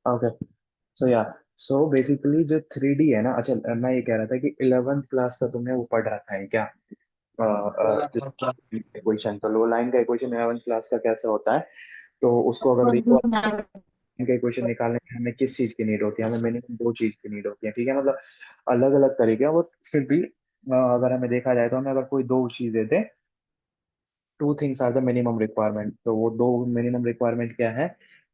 Okay. सो या, so basically जो 3D है ना, अच्छा मैं ये कह रहा था कि 11th क्लास का तुमने वो पढ़ रखा है क्या? इक्वेशन तो लो लाइन का इक्वेशन 11th क्लास का कैसे होता है? तो उसको अगर देखो, इनका इक्वेशन निकालने में हमें किस चीज की नीड होती है? हमें मिनिमम दो चीज की नीड होती है, ठीक है? मतलब अलग अलग तरीके हैं वो, फिर भी अगर हमें देखा जाए तो हमें अगर कोई दो चीजें दे, two things are the minimum requirement, तो वो दो मिनिमम रिक्वायरमेंट क्या है?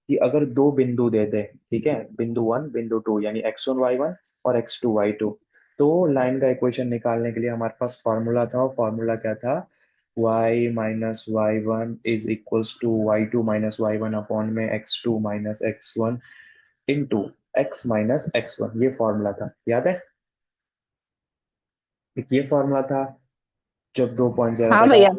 कि अगर दो बिंदु दे दे, ठीक है, बिंदु वन बिंदु टू, यानी x1 y1 और x2 y2, तो लाइन का इक्वेशन निकालने के लिए हमारे पास फॉर्मूला था, और फॉर्मूला क्या था? y - y1 is equals to y2 - y1 upon में x2 - x1 into x - x1। ये फॉर्मूला था, याद है? एक ये फॉर्मूला था जब दो पॉइंट दे रहा हाँ था। भैया।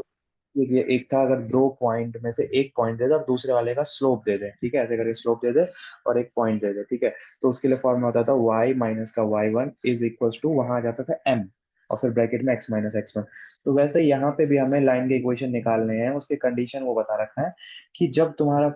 देखिए, एक था अगर दो पॉइंट में से एक पॉइंट दे दे और दूसरे वाले का स्लोप दे दे, ठीक है, ऐसे करके स्लोप दे दे और एक पॉइंट दे दे, ठीक है, तो उसके लिए फॉर्मूला होता था y माइनस का y1 इज इक्वल्स टू, वहां आ जाता था m, और फिर ब्रैकेट में x - x1। तो वैसे यहाँ पे भी हमें लाइन के इक्वेशन निकालने हैं, उसके कंडीशन वो बता रखा है कि जब तुम्हारा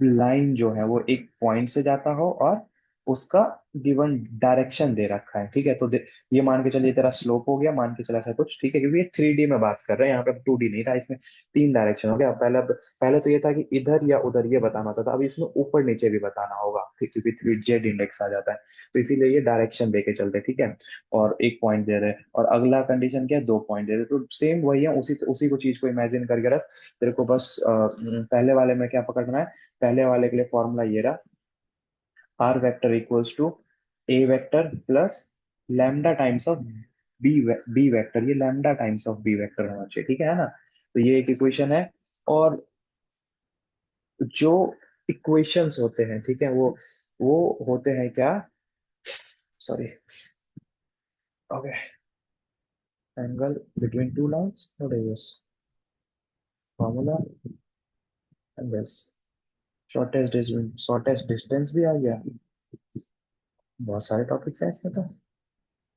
लाइन जो है वो एक पॉइंट से जाता हो और उसका गिवन डायरेक्शन दे रखा है, ठीक है, तो ये मान के चलिए तेरा स्लोप हो गया, मान के चला ऐसा कुछ, ठीक है, क्योंकि ये 3D में बात कर रहे हैं यहाँ पे, 2D नहीं था इसमें, तीन डायरेक्शन हो गया। पहले पहले तो ये था कि इधर या उधर ये बताना होता था, अब इसमें ऊपर नीचे भी बताना होगा, ठीक, क्योंकि 3 जेड इंडेक्स आ जाता है, तो इसीलिए ये डायरेक्शन दे के चलते हैं, ठीक है। और एक पॉइंट दे रहे हैं, और अगला कंडीशन क्या है? दो पॉइंट दे रहे हैं, तो सेम वही है, उसी उसी को चीज को इमेजिन करके रख। तेरे को बस पहले वाले में क्या पकड़ना है? पहले वाले के लिए फॉर्मूला ये रहा, R vector equals to A vector plus lambda times of B, B vector, ये lambda times of B vector होना चाहिए, ठीक है ना? तो ये एक इक्वेशन है। और जो इक्वेशंस होते हैं, ठीक है, वो होते हैं क्या? Sorry, okay, angle between two lines, what is this formula? Angles, shortest distance भी आ गया। बहुत सारे टॉपिक्स हैं इसमें तो,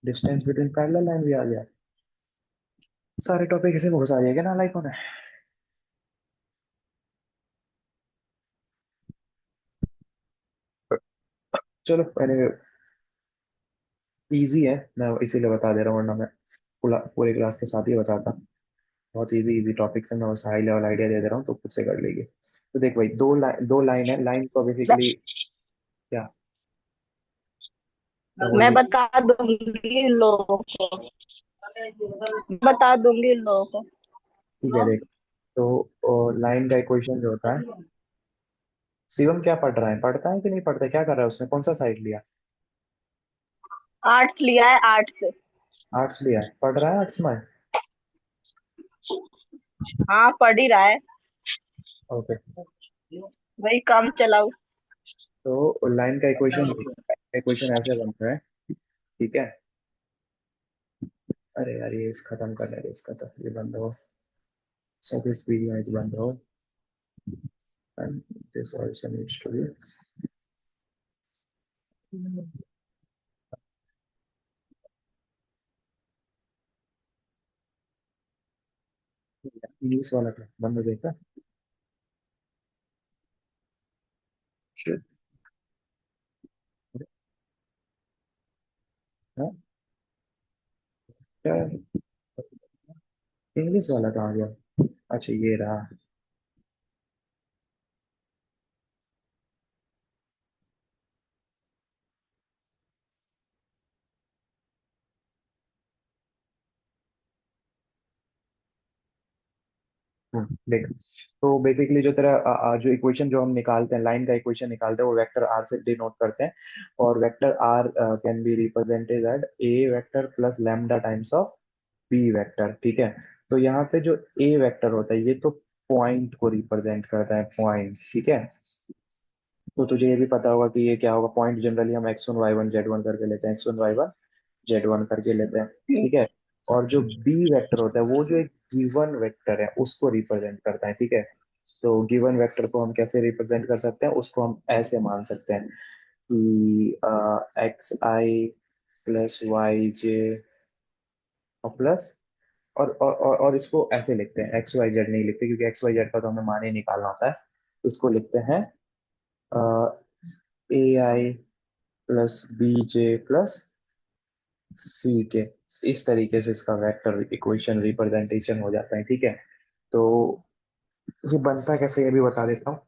डिस्टेंस बिटवीन पैरेलल लाइन भी आ गया। सारे टॉपिक इसे घुसा दिए क्या ना लाइक होने। चलो पहले, इजी है, मैं इसीलिए बता दे रहा हूँ, वरना मैं पूरे क्लास के साथ ही बताता। बहुत इजी इजी टॉपिक्स है, मैं बस हाई लेवल आइडिया दे दे रहा हूँ, तो खुद से कर लेंगे। तो देख भाई, दो लाइन है, लाइन को बेसिकली क्या क्या बोल मैं रही थी? बता दूंगी इन लोगों को, बता दूंगी इन लोगों ठीक है, देख, तो लाइन का इक्वेशन जो होता है, शिवम क्या पढ़ रहा है? पढ़ता है कि नहीं पढ़ता है? क्या कर रहा है? उसने कौन सा साइड लिया? को। आर्ट्स लिया है, आर्ट्स। आर्ट्स लिया है, पढ़ रहा है आर्ट्स में? हाँ, पढ़ ही रहा है। ओके। वही काम चलाऊ। तो लाइन का इक्वेशन, इक्वेशन ऐसे बनता है, ठीक है। अरे यार, ये इस खत्म करने दे, इसका तो ये बंद हो, सब इस वीडियो में बंद हो, and this also needs to be, English वाला था बंद हो जाएगा। Shit. हाँ, क्या इंग्लिश वाला कहाँ गया? अच्छा, ये रहा। देख, तो बेसिकली जो तेरा जो इक्वेशन जो हम निकालते हैं, लाइन का इक्वेशन निकालते हैं, वो वेक्टर आर से डिनोट करते हैं। और vector r can be represented at a vector plus lambda times of B vector, ठीक है। तो यहाँ पे जो ए वेक्टर होता है, ये तो पॉइंट को रिप्रेजेंट करता है, पॉइंट, ठीक है। तो तुझे ये भी पता होगा कि ये क्या होगा? पॉइंट जनरली हम x1 y1 z1 करके लेते हैं, x1 y1 z1 करके लेते हैं, ठीक है। और जो बी वेक्टर होता है, वो जो एक गिवन वेक्टर है उसको रिप्रेजेंट करता है, ठीक है। तो गिवन वेक्टर को हम कैसे रिप्रेजेंट कर सकते हैं? उसको हम ऐसे मान सकते हैं कि xi + yj और प्लस, और इसको ऐसे लिखते हैं, x y z नहीं लिखते, क्योंकि x y z का तो हमें मान ही निकालना होता है, तो इसको लिखते हैं AI plus BJ plus CK, इस तरीके से इसका वेक्टर इक्वेशन रिप्रेजेंटेशन हो जाता है, ठीक है। तो ये बनता कैसे ये भी बता देता हूँ।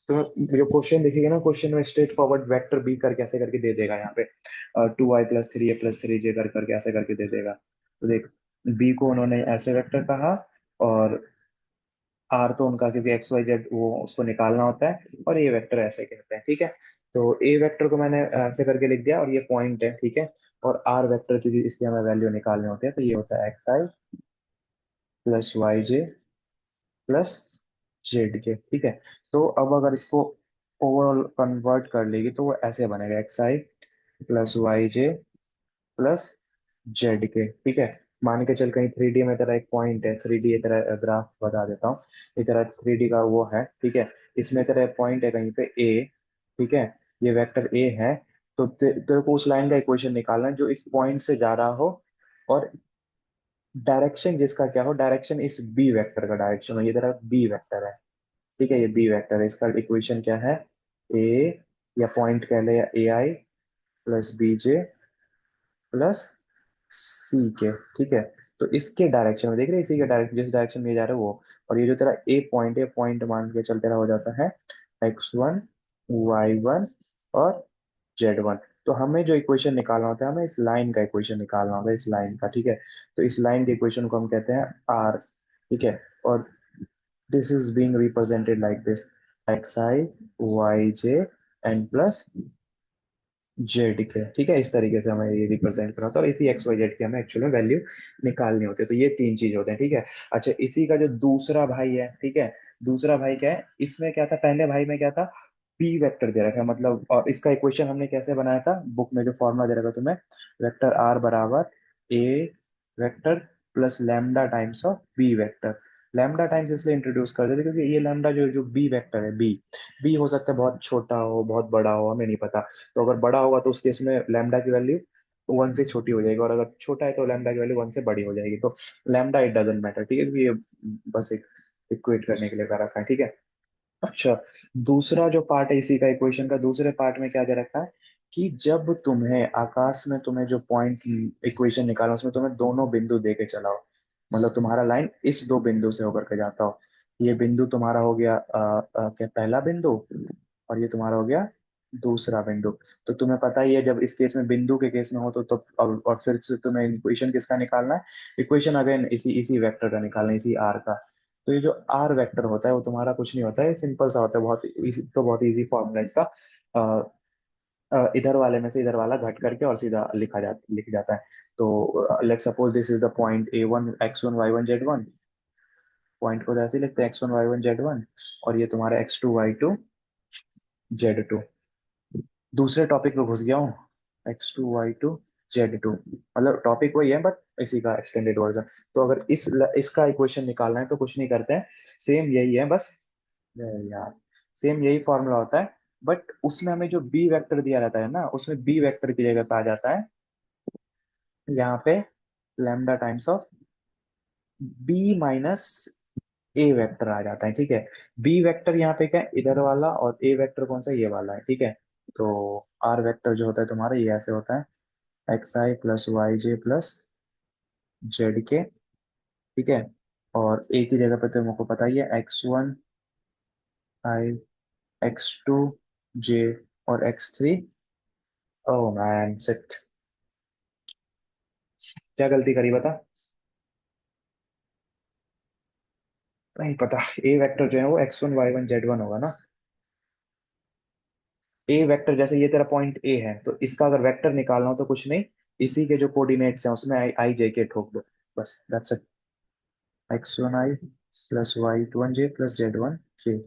तो जो क्वेश्चन देखिएगा ना, क्वेश्चन में स्ट्रेट फॉरवर्ड वेक्टर बी कर कैसे करके दे देगा यहाँ पे, 2i+3a+3j कर करके ऐसे करके दे देगा। तो देख, बी को उन्होंने ऐसे वेक्टर कहा, और आर तो उनका क्योंकि एक्स वाई जेड वो उसको निकालना होता है, और ए वेक्टर ऐसे कहते हैं, ठीक है। तो ए वेक्टर को मैंने ऐसे करके लिख दिया, और ये पॉइंट है, ठीक है। और आर वेक्टर की भी इसलिए हमें वैल्यू निकालने होते हैं, तो ये होता है xi+yj प्लस जेड के, ठीक है। तो अब अगर इसको ओवरऑल कन्वर्ट कर लेगी तो वो ऐसे बनेगा, xi+yj प्लस जेड के, ठीक है। मान के चल, कहीं 3D में तेरा एक पॉइंट है, 3D तेरा ग्राफ बता देता हूँ। ये तेरा 3D का वो है, ठीक है। इसमें तेरा पॉइंट है कहीं पे ए, ठीक है। ये वेक्टर ए है। तो तेरे को उस लाइन का इक्वेशन निकालना है जो इस पॉइंट से जा रहा हो, और डायरेक्शन जिसका क्या हो, डायरेक्शन इस बी वेक्टर का डायरेक्शन हो, ये तेरा बी वेक्टर है, ठीक है। ये बी वेक्टर है, इसका इक्वेशन क्या है, ए, या पॉइंट कह ले, या ai+bj प्लस सी के, ठीक है। तो इसके डायरेक्शन में देख रहे हैं, इसी के डायरेक्शन, जिस डायरेक्शन में ये जा रहा है वो। और ये जो तेरा ए पॉइंट है, पॉइंट मान के चलते रहा हो जाता है x1 y1 और z1। तो हमें जो इक्वेशन निकालना होता है, हमें इस लाइन का इक्वेशन निकालना होगा, इस लाइन का, ठीक है। तो इस लाइन के इक्वेशन को हम कहते हैं आर, ठीक है। और this is being represented like this, xi yj and plus Z के, ठीक है। इस तरीके से हमें ये रिप्रेजेंट करना होता है, और इसी एक्स वाई जेड की हमें एक्चुअल में वैल्यू निकालनी होती है। तो ये तीन चीज होते हैं, ठीक है। अच्छा, इसी का जो दूसरा भाई है, ठीक है, दूसरा भाई क्या है, इसमें क्या था, पहले भाई में क्या था, पी वेक्टर दे रखा है, मतलब। और इसका इक्वेशन हमने कैसे बनाया था, बुक में जो फॉर्मूला दे रखा तुम्हें, वेक्टर आर बराबर A vector plus lambda times of B vector. Lambda times इसलिए इंट्रोड्यूस कर देते क्योंकि ये लैम्डा जो जो बी वेक्टर है, बी बी हो सकता है बहुत छोटा हो, बहुत बड़ा हो, हमें नहीं पता। तो अगर बड़ा होगा तो उस केस में लैम्डा की वैल्यू 1 से छोटी हो जाएगी, और अगर छोटा है तो लैम्डा की वैल्यू 1 से बड़ी हो जाएगी। तो लैम्डा इट डजेंट मैटर, ठीक है, क्योंकि ये बस एक इक्वेट करने के लिए कर रखा है, ठीक है। अच्छा, दूसरा जो पार्ट है इसी का इक्वेशन का, दूसरे पार्ट में क्या दे रखा है कि जब तुम्हें आकाश में तुम्हें जो पॉइंट इक्वेशन निकालना, उसमें तुम्हें दोनों बिंदु दे के चलाओ, मतलब तुम्हारा लाइन इस दो बिंदु से होकर के जाता हो। ये बिंदु तुम्हारा हो गया क्या, पहला बिंदु, और ये तुम्हारा हो गया दूसरा बिंदु। तो तुम्हें पता ही है, जब इस केस में बिंदु के केस में हो तो और फिर से तुम्हें इक्वेशन किसका निकालना है, इक्वेशन अगेन इसी इसी वेक्टर का निकालना है, इसी आर का। तो ये जो आर वेक्टर होता है वो तुम्हारा कुछ नहीं होता है, सिंपल सा होता है, बहुत तो बहुत इजी फॉर्मूला इसका। इधर वाले में से इधर वाला घट करके और सीधा लिख जाता है। तो let's suppose this is the point A1 x1 y1 z1। Point को तो ऐसे ही लिखते हैं, x1 y1 z1, और ये तुम्हारा x2 y2 z2। दूसरे टॉपिक पे घुस गया हूँ, x2 y2 z2, मतलब टॉपिक वही है बट इसी का एक्सटेंडेड वर्जन। तो अगर इसका इक्वेशन निकालना है तो कुछ नहीं करते हैं, सेम यही है बस। यार, सेम यही फॉर्मूला होता है, बट उसमें हमें जो बी वेक्टर दिया रहता है ना, उसमें बी वेक्टर की जगह पे आ जाता है यहाँ पे lambda times of B minus A vector आ जाता है, ठीक है। बी वेक्टर यहाँ पे क्या है, इधर वाला, और ए वेक्टर कौन सा, ये वाला है, ठीक है। तो आर वेक्टर जो होता है तुम्हारा, ये ऐसे होता है, xi+yj प्लस जेड के, ठीक है। और ए की जगह पे तो तुमको पता ही है, x1 i, x2 j और x3। ओह मैन सिट, क्या गलती करी बता। नहीं पता, ए वेक्टर जो है वो x1 y1 z1 होगा ना। ए वेक्टर जैसे ये तेरा पॉइंट ए है, तो इसका अगर वेक्टर निकालना हो तो कुछ नहीं, इसी के जो कोऑर्डिनेट्स हैं उसमें आई जे के ठोक दो, बस that's it. x1 i+y1 j plus z1 j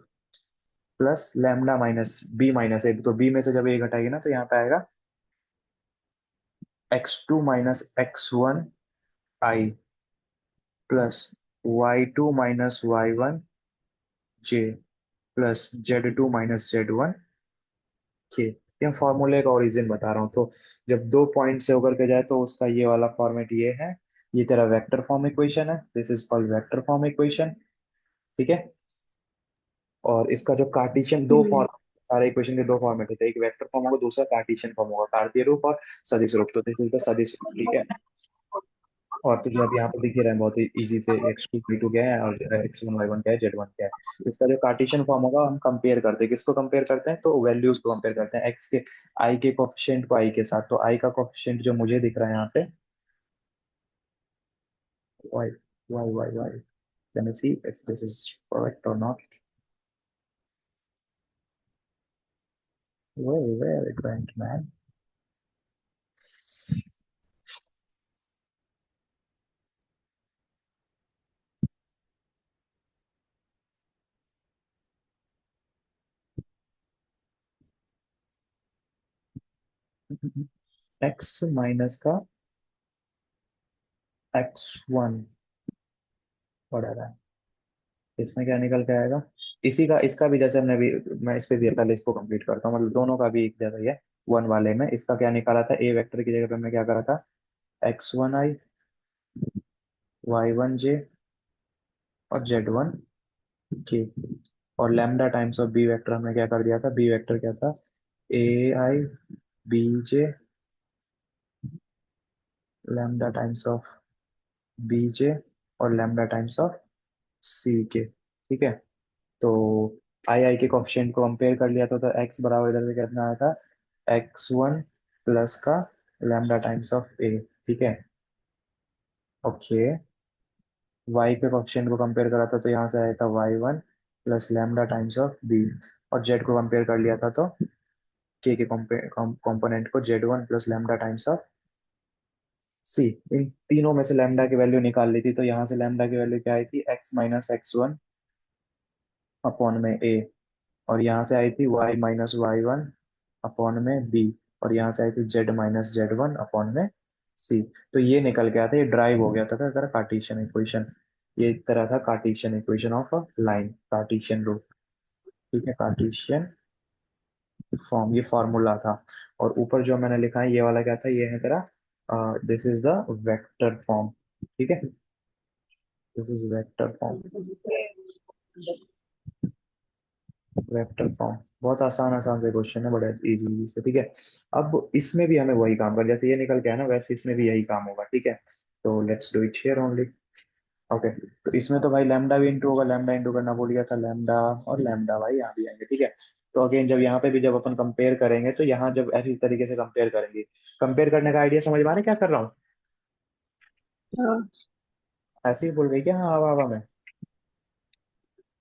plus lambda minus B minus A, तो बी में से जब ए घटाएगी ना तो यहाँ पे आएगा x2 - x1 i plus y2 - y1 j plus z2 - z1 के। ये फॉर्मूले का ओरिजिन बता रहा हूँ। तो जब दो पॉइंट से होकर के जाए तो उसका ये वाला फॉर्मेट ये है, ये तेरा वेक्टर फॉर्म इक्वेशन है, this is called vector form equation, ठीक है। और इसका जो कार्टेशियन दो हम्म। फॉर्म सारे इक्वेशन के दो फॉर्मेट होते हैं, एक वेक्टर फॉर्म होगा, दूसरा कार्टेशियन फॉर्म होगा, कार्तीय रूप और सदिश रूप। तो दिस इज द सदिश रूप, ठीक है। और तुझे अब यहाँ पे दिख ही रहा है बहुत ही इजी से, x2 p2 क्या है और x1 y1 क्या है, z1 क्या है। तो इसका जो कार्टेशियन फॉर्म होगा हम कंपेयर करते हैं, किसको कंपेयर करते हैं, तो वैल्यूज को कंपेयर करते हैं, x के i के कोफिशिएंट को i के साथ। तो i का कोफिशिएंट जो मुझे दिख रहा है यहाँ पे y, y. Let me see if this is correct or not. Where it went, man? x minus का x1 बढ़ा, इसमें क्या निकल के आएगा, इसी का इसका भी जैसे हमने अभी, मैं इस पे भी पहले इसको कंप्लीट करता हूँ, मतलब दोनों का भी एक जैसा ही है। वन वाले में इसका क्या निकाला था, ए वेक्टर की जगह पे हमने क्या करा था, x1i y1j और z1k, और lambda times of B vector हमने क्या कर दिया था, बी वेक्टर क्या था, ai bj lambda times of bj और लैम्डा टाइम्स ऑफ ck, ठीक है। तो आई आई के कोफिशिएंट को कंपेयर कर लिया था, तो एक्स बराबर इधर से कितना आया था, x1 प्लस का लैम्डा टाइम्स ऑफ ए, ठीक है। ओके, y के कोफिशिएंट को कंपेयर करा था, तो यहाँ से आया था y1 plus lambda times of B, और z को कंपेयर कर लिया था, तो k के कंपोनेंट को z1 plus lambda times of C. इन तीनों में से लैम्डा की वैल्यू निकाल ली थी, तो यहाँ से लैम्डा की वैल्यू क्या आई थी, x माइनस x1 अपॉन में a, और यहाँ से आई थी y माइनस y1 अपॉन में b, और यहाँ से आई थी z माइनस z1 अपॉन में c। तो ये निकल के आया था, ये ड्राइव हो गया था तरह कार्टेशियन इक्वेशन, ये एक तरह था Cartesian equation of a line, Cartesian रूप, ठीक है, कार्टेशियन फॉर्म, ये फॉर्मूला था। और ऊपर जो मैंने लिखा है ये वाला क्या था, ये है तेरा this is the vector form, ठीक है, this is vector form, vector form. बहुत आसान आसान से क्वेश्चन है, बड़े इजी से, ठीक है। अब इसमें भी हमें वही काम कर, जैसे ये निकल के आया ना, वैसे इसमें भी यही काम होगा, ठीक है। तो let's do it here only. Okay, तो इसमें तो भाई लैम्डा भी इंटू होगा, लैम्डा इंटू करना भूल गया था, लैम्डा और लैम्डा भाई यहाँ भी आएंगे, ठीक है। तो अगेन जब यहाँ पे भी जब अपन कंपेयर करेंगे, तो यहाँ जब ऐसी तरीके से कंपेयर करेंगे, कंपेयर करने का आइडिया समझ में आ रहा है क्या कर रहा हूँ, हाँ, ऐसे ही बोल रही क्या, हाँ हवा हवा में।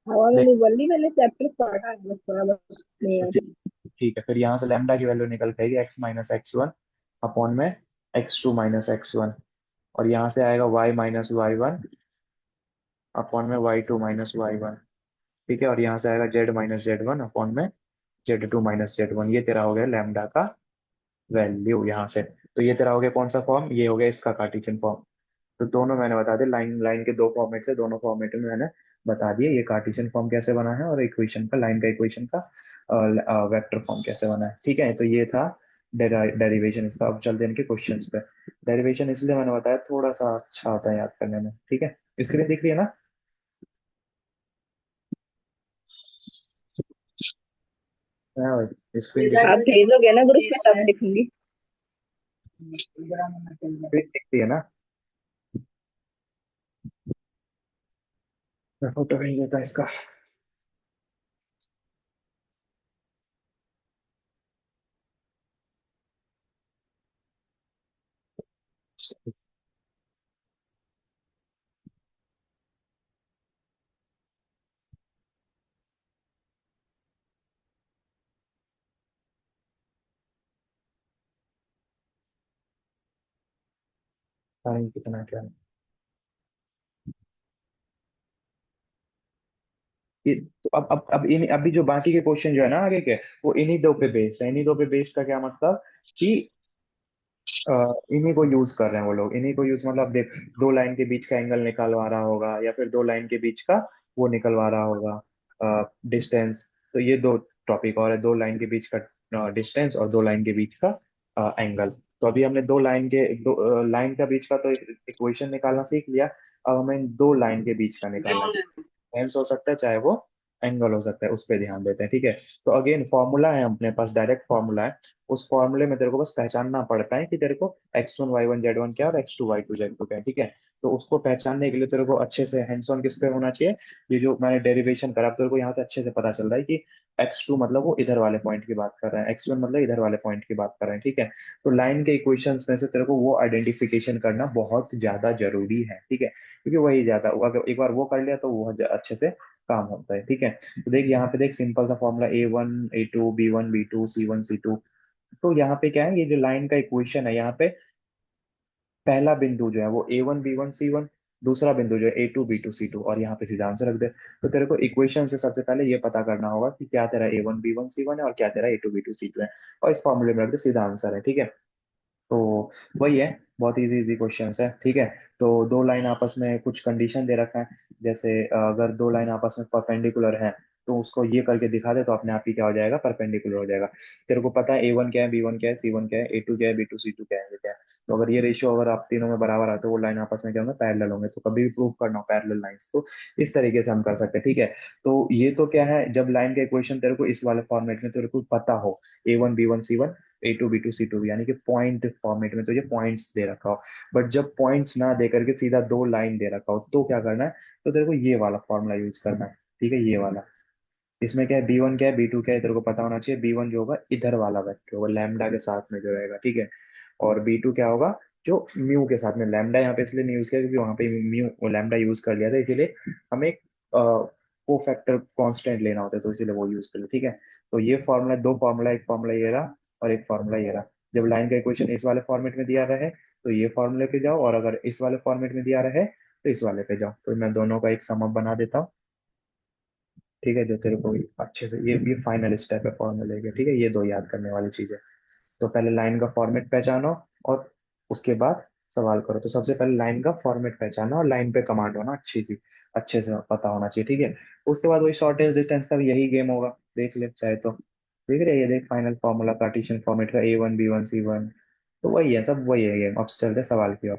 हवा में देख, नहीं बोल रही, मैंने चैप्टर पढ़ा है बस थोड़ा बहुत नहीं तो याद। ठीक है, फिर यहाँ से लैम्डा की वैल्यू निकल के आएगी x माइनस x1 अपॉन में x2 माइनस x1, और यहाँ से आएगा y माइनस y1 अपॉन में y2 माइनस y1, ठीक है, और यहाँ से आएगा z माइनस z1 अपॉन में z2 माइनस z1। ये तेरा हो गया लैम्डा का वैल्यू यहाँ से। तो ये तेरा हो गया कौन सा फॉर्म, ये हो गया इसका कार्टेशियन फॉर्म। तो दोनों मैंने बता दिया, लाइन लाइन के दो फॉर्मेट थे, दोनों फॉर्मेट में मैंने बता दिए ये कार्टेशियन फॉर्म कैसे बना है, और इक्वेशन का, लाइन का इक्वेशन का वेक्टर फॉर्म कैसे बना है, ठीक है। तो ये था डेरिवेशन इसका। अब चलते हैं इनके क्वेश्चंस पे। डेरिवेशन इसलिए मैंने बताया थोड़ा सा अच्छा होता है याद करने में, ठीक है। स्क्रीन दिख रही है ना, स्क्रीन दिख आप भेजोगे ना ग्रुप में तब लिखूंगी। रही है ना, मैं फोटो भेज देता हूं इसका। टाइम कितना क्या है। तो अब इन अभी जो बाकी के क्वेश्चन जो है ना आगे के, वो इन्हीं दो पे बेस्ड है। इन्हीं दो पे बेस्ड का क्या मतलब कि अ, इन्हीं को यूज कर रहे हैं वो लोग, इन्हीं को यूज मतलब देख, दो लाइन के बीच का एंगल निकलवा रहा होगा, या फिर दो लाइन के बीच का वो निकलवा रहा होगा डिस्टेंस। तो ये दो टॉपिक और है, दो लाइन के बीच का डिस्टेंस और दो लाइन के बीच का एंगल। तो अभी हमने दो लाइन के, दो लाइन का बीच का तो इक्वेशन निकालना सीख लिया। अब हमें इन दो लाइन के बीच का निकालना है, हेंस हो सकता है चाहे वो एंगल हो सकता है, उस पर ध्यान देते हैं। ठीक है, तो अगेन फॉर्मूला है अपने पास, डायरेक्ट फॉर्मूला है। उस फॉर्मूले में तेरे को बस पहचानना पड़ता है कि तेरे को x1 y1 z1 क्या है और x2 y2 z2 क्या है। ठीक है, तो उसको पहचानने के लिए तेरे को अच्छे से हैंड्स ऑन किस पे होना चाहिए। ये जो मैंने डेरिवेशन करा, तेरे को यहाँ से अच्छे से पता चल रहा है कि x2 मतलब वो इधर वाले पॉइंट की बात कर रहे हैं, x1 मतलब इधर वाले पॉइंट की बात कर रहे हैं। ठीक है, तो लाइन के इक्वेशंस में से तेरे को वो आइडेंटिफिकेशन करना बहुत ज्यादा जरूरी है। ठीक है, क्योंकि वही ज्यादा, अगर एक बार वो कर लिया तो वो अच्छे से काम होता है। ठीक है, तो देख यहाँ पे देख, सिंपल सा formula A1 A2 B1 B2 C1 C2। तो यहाँ पे क्या है, ये जो लाइन का इक्वेशन है, यहाँ पे पहला बिंदु जो है वो A1 B1 C1, दूसरा बिंदु जो है A2 B2 C2, और यहाँ पे सीधा आंसर रख दे। तो तेरे को इक्वेशन से सबसे पहले ये पता करना होगा कि क्या तेरा A1 B1 C1 है और क्या तेरा A2 B2 C2 है, और इस फॉर्मूले में रख दे, सीधा आंसर है। ठीक है, तो वही है, बहुत इजी इजी क्वेश्चंस है। ठीक है, तो दो लाइन आपस में कुछ कंडीशन दे रखा है, जैसे अगर दो लाइन आपस में परपेंडिकुलर है तो उसको ये करके दिखा दे तो अपने आप ही क्या हो जाएगा, परपेंडिकुलर हो जाएगा। तेरे को पता है A1 क्या है, B1 क्या है, C1 क्या है, A2 क्या है, B2 C2 क्या है, ये क्या है। तो अगर ये रेशियो अगर आप तीनों में बराबर आते तो वो लाइन आपस में क्या होंगे, पैरेलल होंगे। तो कभी भी प्रूव करना हो पैरेलल लाइंस तो इस तरीके से हम कर सकते हैं। ठीक है, तो ये तो क्या है, जब लाइन का इक्वेशन तेरे को इस वाले फॉर्मेट में तेरे को पता हो, A1 B1 C1 A2 B2 C2, यानी कि पॉइंट फॉर्मेट में तो ये पॉइंट्स दे रखा हो। बट जब पॉइंट्स ना दे करके सीधा दो लाइन दे रखा हो तो क्या करना है, तो तेरे को ये वाला फॉर्मूला यूज करना है। ठीक है, ये वाला, इसमें क्या है, B1 क्या है, B2 क्या है, तेरे को पता होना चाहिए। B1 जो होगा इधर वाला वेक्टर होगा, लैम्डा के साथ में जो रहेगा। ठीक है, और B2 क्या होगा, जो म्यू के साथ में, लैम्डा यहाँ पे इसलिए नहीं यूज किया क्योंकि वहां पे म्यू लैम्डा यूज कर लिया था, इसीलिए हमें एक को फैक्टर कांस्टेंट लेना होता है, तो इसीलिए वो यूज कर लिया। ठीक है, तो ये फॉर्मूला, दो फॉर्मूला, एक फॉर्मूला ये रहा और एक फॉर्मूला ये रहा। जब लाइन का इक्वेशन इस वाले फॉर्मेट में दिया रहे तो ये फॉर्मूले पे जाओ, और अगर इस वाले फॉर्मेट में दिया रहे तो इस वाले पे जाओ। तो मैं दोनों का एक सम अप बना देता हूँ। ठीक है, जो तेरे को अच्छे से, ये फाइनल स्टेप है फॉर्मूले के। ठीक है, ये दो याद करने वाली चीज है। तो पहले लाइन का फॉर्मेट पहचानो और उसके बाद सवाल करो। तो सबसे पहले लाइन का फॉर्मेट पहचानो और लाइन पे कमांड होना अच्छी सी, अच्छे से पता होना चाहिए। ठीक है, उसके बाद वही शॉर्टेज डिस्टेंस का भी यही गेम होगा, देख ले चाहे तो। देख रहे हैं, ये देख फाइनल फॉर्मूला कार्टेशियन फॉर्मेट का A1 B1 C1, तो वही है, सब वही है गेम। अब चलते हैं सवाल की ओर।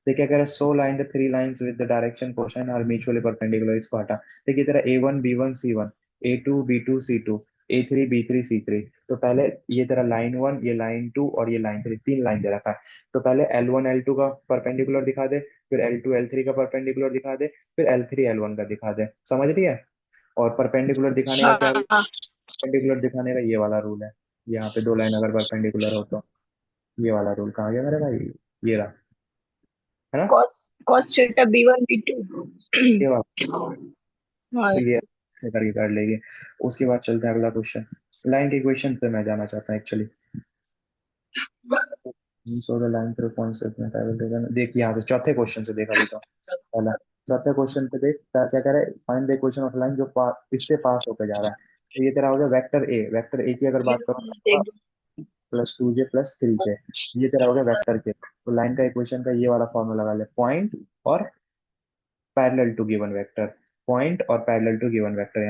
देखिए क्या कह रहा है, so line the three lines with the direction cosine are mutually perpendicular, इसको हटा। देखिए तेरा A1 B1 C1, A2 B2 C2, A3 B3 C3। तो पहले ये तेरा लाइन वन, ये लाइन टू और ये लाइन थ्री, तीन लाइन दे रखा है। तो पहले L1 L2 का परपेंडिकुलर दिखा दे, फिर L2 L3 का परपेंडिकुलर दिखा दे, फिर L3 L1 का दिखा दे। समझ रही है, और परपेंडिकुलर दिखाने का क्या, हाँ। परपेंडिकुलर दिखाने का ये वाला रूल है। यहाँ पे दो लाइन अगर परपेंडिकुलर हो तो ये वाला रूल कहाँ गया मेरे भाई, ये रहा, है ना, cos cos theta B1 B2। ये वाला। हाँ। तो ये ऐसे करके कर लेंगे। उसके बाद चलते हैं अगला क्वेश्चन। लाइन के क्वेश्चन पे मैं जाना चाहता हूँ actually. So the line through points देख, यहाँ से चौथे क्वेश्चन से देखा भी तो पहला, चौथे क्वेश्चन पे देख क्या कह रहा है, find the equation of line जो इससे पास होकर जा रहा है। तो ये तेरा हो गया वेक्टर ए की अगर बात करो, +2j+3k, ये तेरा हो गया वेक्टर के। तो लाइन का इक्वेशन का ये वाला फॉर्मूला लगा ले, पॉइंट और parallel to given vector, point और पैरेलल टू गिवन वेक्टर,